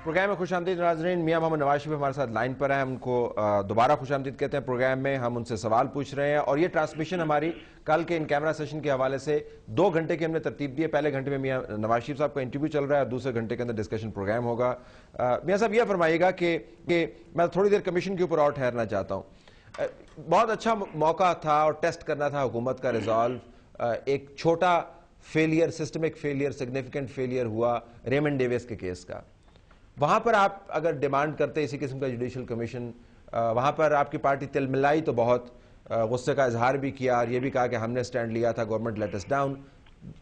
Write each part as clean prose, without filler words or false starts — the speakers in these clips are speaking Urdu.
پروگرام میں خوش آمدید ناظرین. میاں محمد نواز شریف ہمارے ساتھ لائن پر ہیں. ہم کو دوبارہ خوش آمدید کہتے ہیں پروگرام میں. ہم ان سے سوال پوچھ رہے ہیں اور یہ ٹرانسمیشن ہماری کل کے ان کیمرہ سیشن کے حوالے سے 2 گھنٹے کی ہم نے ترتیب دی ہے. پہلے گھنٹے میں میاں نواز شریف صاحب کا انٹرویو چل رہا ہے اور دوسرے گھنٹے کے اندر ڈسکشن پروگرام ہوگا. میاں صاحب یہ فرمائیے گا کہ میں تھوڑی دیر کمیشن کے اوپر اور ٹھہرنا چاہتا ہوں. بہت اچھا موقع تھا اور ٹیسٹ کرنا تھا حکومت کا ریزالو. ایک چھوٹا failure, systemic failure, significant failure ہوا ریمنڈ ڈیوس کے کیس کا. وہاں پر آپ اگر ڈیمانڈ کرتے اسی قسم کا جوڈیشل کمیشن، وہاں پر آپ کی پارٹی تل ملائی تو بہت غصے کا اظہار بھی کیا اور یہ بھی کہا کہ ہم نے سٹینڈ لیا تھا، گورنمنٹ لیٹ اس ڈاؤن.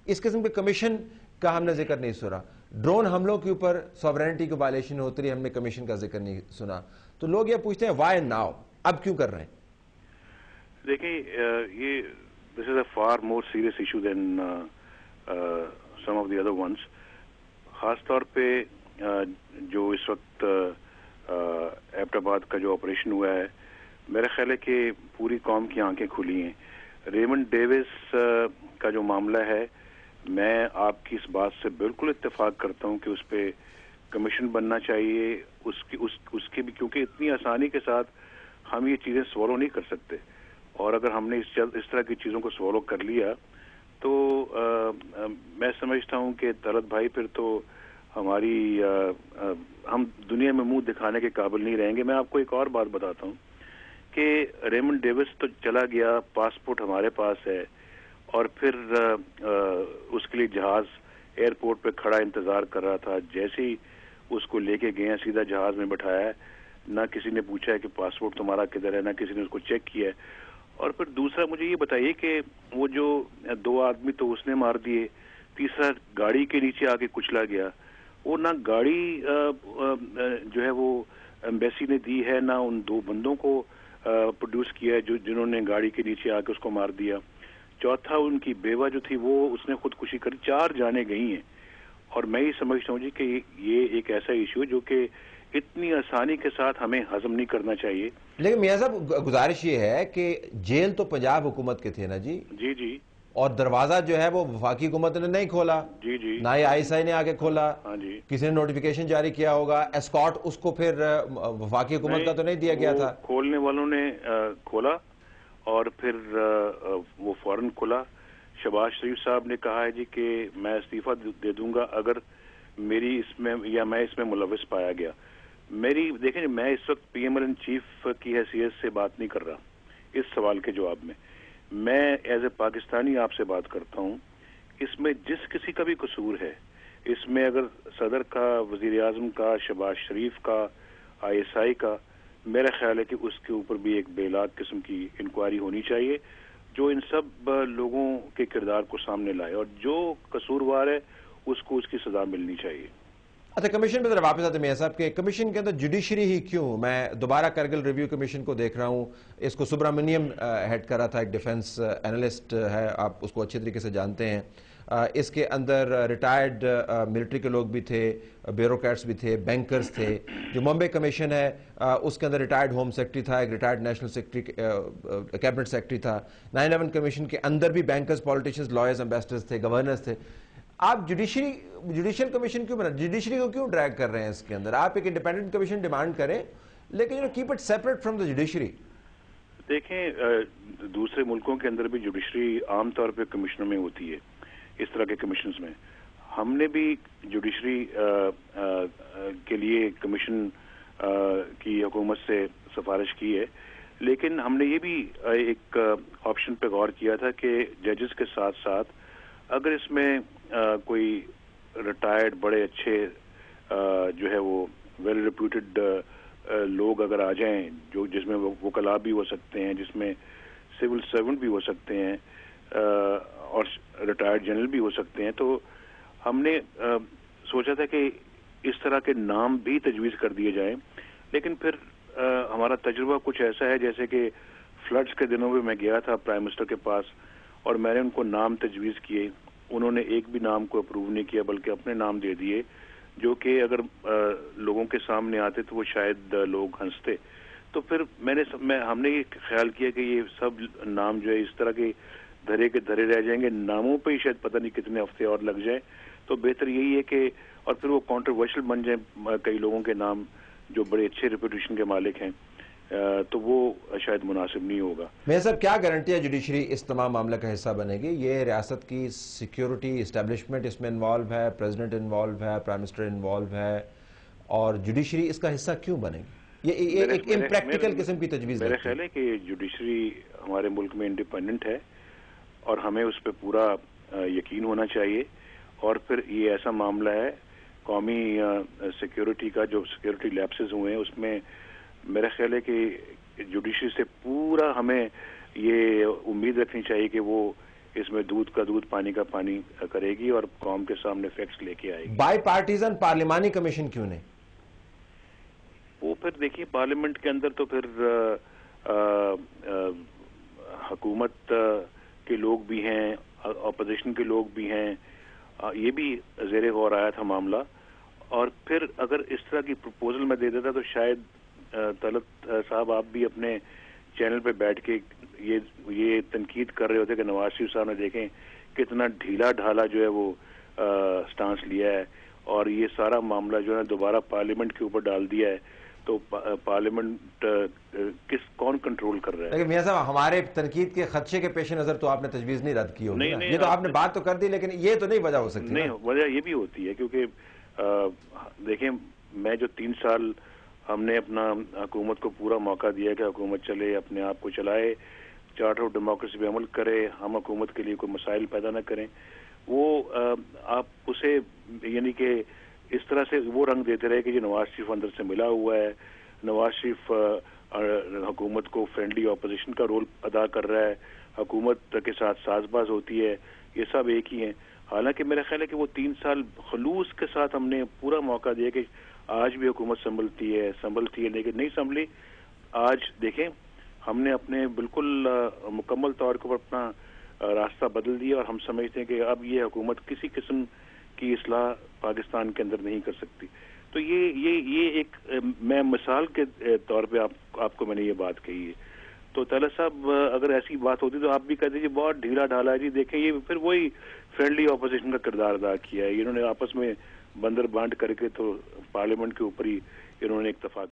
اس قسم کے کمیشن کا ہم نے ذکر نہیں سنا. ڈرون حملوں کے اوپر سوورینٹی کی وائلیشن ہوتی رہی، ہم نے کمیشن کا ذکر نہیں سنا. تو لوگ یہ پوچھتے ہیں وائی ناؤ، اب کیوں کر رہے ہیں؟ دیکھیں یہ this is a far more serious issue than some of the other ones. خاص طور پہ جو اس وقت ایبٹ آباد کا جو آپریشن ہوا ہے، میرا خیال ہے کہ پوری قوم کی آنکھیں کھلی ہیں. ریمنڈ ڈیوس کا جو معاملہ ہے، میں آپ کی اس بات سے بالکل اتفاق کرتا ہوں کہ اس پہ کمیشن بننا چاہیے. اس کی بھی، کیونکہ اتنی آسانی کے ساتھ ہم یہ چیزیں سوالو نہیں کر سکتے، اور اگر ہم نے اس طرح کی چیزوں کو سوالو کر لیا تو میں سمجھتا ہوں کہ طلعت بھائی پھر تو ہماری ہم دنیا میں منہ دکھانے کے قابل نہیں رہیں گے. میں آپ کو ایک اور بات بتاتا ہوں کہ ریمنڈ ڈیوس تو چلا گیا، پاسپورٹ ہمارے پاس ہے، اور پھر اس کے لیے جہاز ایئرپورٹ پہ کھڑا انتظار کر رہا تھا. جیسے ہی اس کو لے کے گئے ہیں، سیدھا جہاز میں بٹھایا ہے. نہ کسی نے پوچھا ہے کہ پاسپورٹ تمہارا کدھر ہے، نہ کسی نے اس کو چیک کیا ہے. اور پھر دوسرا مجھے یہ بتائیے کہ وہ جو 2 آدمی تو اس نے مار دیے، تیسرا گاڑی کے نیچے آ کے کچلا گیا. وہ نہ گاڑی جو ہے وہ ایمبیسی نے دی ہے، نہ ان 2 بندوں کو پروڈیوس کیا ہے جنہوں نے گاڑی کے نیچے آ کے اس کو مار دیا. چوتھا ان کی بیوہ جو تھی وہ اس نے خودکشی کری. 4 جانیں گئی ہیں. اور میں یہ سمجھتا ہوں جی کہ یہ ایک ایسا ایشو ہے جو کہ اتنی آسانی کے ساتھ ہمیں ہضم نہیں کرنا چاہیے. لیکن میاں صاحب گزارش یہ ہے کہ جیل تو پنجاب حکومت کے تھے نا جی، جی اور دروازہ جو ہے وہ وفاقی حکومت نے نہیں کھولا، جی نہ ہی آئی ایس آئی نے آگے کھولا. ہاں جی، کسی نے نوٹیفیکیشن جاری کیا ہوگا. اسکارٹ اس کو پھر وفاقی حکومت کا تو نہیں دیا گیا تھا. کھولنے والوں نے کھولا اور پھر وہ فوراً کھلا. شہباز شریف صاحب نے کہا ہے جی کہ میں استعفیٰ دے دوں گا اگر میری اس میں یا میں اس میں ملوث پایا گیا. دیکھیں میں اس وقت P M L N chief کی حیثیت سے بات نہیں کر رہا اس سوال کے جواب میں. میں ایز اے پاکستانی آپ سے بات کرتا ہوں. اس میں جس کسی کا بھی قصور ہے، اس میں اگر صدر کا، وزیر اعظم کا، شہباز شریف کا، آئی ایس آئی کا، میرا خیال ہے کہ اس کے اوپر بھی ایک بے لاگ قسم کی انکوائری ہونی چاہیے جو ان سب لوگوں کے کردار کو سامنے لائے، اور جو قصوروار ہے اس کو اس کی سزا ملنی چاہیے. اچھا، کمیشن پہ ذرا واپس آتے ہیں میاں صاحب کہ کمیشن کے اندر جوڈیشری ہی کیوں؟ میں دوبارہ کرگل ریویو کمیشن کو دیکھ رہا ہوں. اس کو سبرامنیم ہیڈ کر رہا تھا، ایک ڈیفنس اینالسٹ ہے، آپ اس کو اچھے طریقے سے جانتے ہیں. اس کے اندر ریٹائرڈ ملٹری کے لوگ بھی تھے، بیوروکریٹس بھی تھے، بینکرز تھے. جو ممبئی کمیشن ہے اس کے اندر ریٹائرڈ ہوم سیکرٹری تھا، ایک retired national secretary, cabinet secretary تھا. 9/11 کمیشن کے اندر بھی بینکرز، پولیٹیشنز، لائرز، ایمبیسڈرز تھے، گورنرز تھے. آپ جوڈیشل کمیشن کیوں بنا، جوڈیشری کو کیوں ڈریگ کر رہے ہیں اس کے اندر؟ آپ ایک انڈیپینڈنٹ کمیشن ڈیمانڈ کریں لیکن keep it separate from the judiciary. دیکھیں دوسرے ملکوں کے اندر بھی جوڈیشری عام طور پہ کمیشنوں میں ہوتی ہے، اس طرح کے کمیشنز میں. ہم نے بھی جوڈیشری کے لیے کمیشن کی حکومت سے سفارش کی ہے، لیکن ہم نے یہ بھی ایک آپشن پہ غور کیا تھا کہ ججز کے ساتھ ساتھ اگر اس میں کوئی ریٹائرڈ بڑے اچھے جو ہے وہ ویل ریپیوٹیڈ لوگ اگر آ جائیں، جس میں وکلاء بھی ہو سکتے ہیں، جس میں سول سرونٹ بھی ہو سکتے ہیں، اور ریٹائرڈ جنرل بھی ہو سکتے ہیں، تو ہم نے سوچا تھا کہ اس طرح کے نام بھی تجویز کر دیے جائیں. لیکن پھر ہمارا تجربہ کچھ ایسا ہے جیسے کہ فلڈز کے دنوں میں گیا تھا پرائم منسٹر کے پاس اور میں نے ان کو نام تجویز کیے. انہوں نے ایک بھی نام کو اپروو نہیں کیا بلکہ اپنے نام دے دیے جو کہ اگر لوگوں کے سامنے آتے تو وہ شاید لوگ ہنستے. تو پھر ہم نے یہ خیال کیا کہ یہ سب نام جو ہے اس طرح کے دھرے رہ جائیں گے، ناموں پہ ہی شاید پتہ نہیں کتنے ہفتے اور لگ جائیں. تو بہتر یہی ہے کہ اور پھر وہ کانٹروورشل بن جائیں کئی لوگوں کے نام جو بڑے اچھے ریپوٹیشن کے مالک ہیں، تو وہ شاید مناسب نہیں ہوگا۔ میاں صاحب، کیا گارنٹی ہے جوڈیشری اس تمام معاملے کا حصہ بنے گی؟ یہ ریاست کی سیکیورٹی اسٹیبلشمنٹ اس میں انوالو ہے، پریزیڈنٹ انوالو ہے، پرائم منسٹر انوالو ہے، اور جوڈیشری اس کا حصہ کیوں بنے گی؟ یہ ایک امپریکٹیکل قسم کی تجویز میرا لگتی خیال ہے کہ جوڈیشری ہمارے ملک میں انڈیپینڈنٹ ہے اور ہمیں اس پہ پورا یقین ہونا چاہیے، اور پھر یہ ایسا معاملہ ہے قومی سیکیورٹی کا، جو سیکیورٹی لیپسز ہوئے ہیں اس میں میرا خیال ہے کہ جوڈیشری سے پورا ہمیں یہ امید رکھنی چاہیے کہ وہ اس میں دودھ کا دودھ پانی کا پانی کرے گی اور قوم کے سامنے فیکٹس لے کے آئے گی۔ بائی پارٹیزن پارلیمانی کمیشن کیوں نہیں؟ وہ پھر دیکھیے پارلیمنٹ کے اندر تو پھر حکومت کے لوگ بھی ہیں، اپوزیشن کے لوگ بھی ہیں، یہ بھی زیر غور آیا تھا معاملہ، اور پھر اگر اس طرح کی پروپوزل میں دے دیتا تو شاید طلعت صاحب آپ بھی اپنے چینل پہ بیٹھ کے یہ تنقید کر رہے ہوتے کہ نواز شریف صاحب نے دیکھیں کتنا ڈھیلا ڈھالا جو ہے وہ سٹانس لیا ہے، اور یہ سارا معاملہ جو ہے دوبارہ پارلیمنٹ کے اوپر ڈال دیا ہے، تو پارلیمنٹ کون کنٹرول کر رہا ہے؟ لیکن میاں صاحب، ہمارے تنقید کے خدشے کے پیش نظر تو آپ نے تجویز نہیں رد کی ہوگی نا؟ یہ تو آپ نے بات تو کر دی، لیکن یہ تو نہیں وجہ ہو سکتی؟ نہیں، وجہ یہ بھی ہوتی ہے کیونکہ دیکھیں میں جو 3 سال ہم نے اپنا حکومت کو پورا موقع دیا کہ حکومت چلے، اپنے آپ کو چلائے، چارٹر آف ڈیموکریسی پہ عمل کرے، ہم حکومت کے لیے کوئی مسائل پیدا نہ کریں، وہ آپ اسے یعنی کہ اس طرح سے وہ رنگ دیتے رہے کہ یہ نواز شریف اندر سے ملا ہوا ہے، نواز شریف حکومت کو فرینڈلی اپوزیشن کا رول ادا کر رہا ہے، حکومت کے ساتھ ساز باز ہوتی ہے، یہ سب ایک ہی ہیں۔ حالانکہ میرا خیال ہے کہ وہ 3 سال خلوص کے ساتھ ہم نے پورا موقع دیا کہ آج بھی حکومت سنبھلتی ہے، لیکن نہیں سنبھلی۔ آج دیکھیں ہم نے اپنے بالکل مکمل طور پر اپنا راستہ بدل دیا، اور ہم سمجھتے ہیں کہ اب یہ حکومت کسی قسم کی اصلاح پاکستان کے اندر نہیں کر سکتی۔ تو یہ ایک میں مثال کے طور پہ آپ کو میں نے یہ بات کہی ہے۔ تو طلعت صاحب اگر ایسی بات ہوتی تو آپ بھی کہتے جی بہت ڈھیلا ڈھالا ہے، جی دیکھیں یہ پھر وہی فرینڈلی اپوزیشن کا کردار ادا کیا ہے، انہوں نے آپس میں بندر بانٹ کر کے تو پارلیمنٹ کے اوپر ہی انہوں نے اتفاق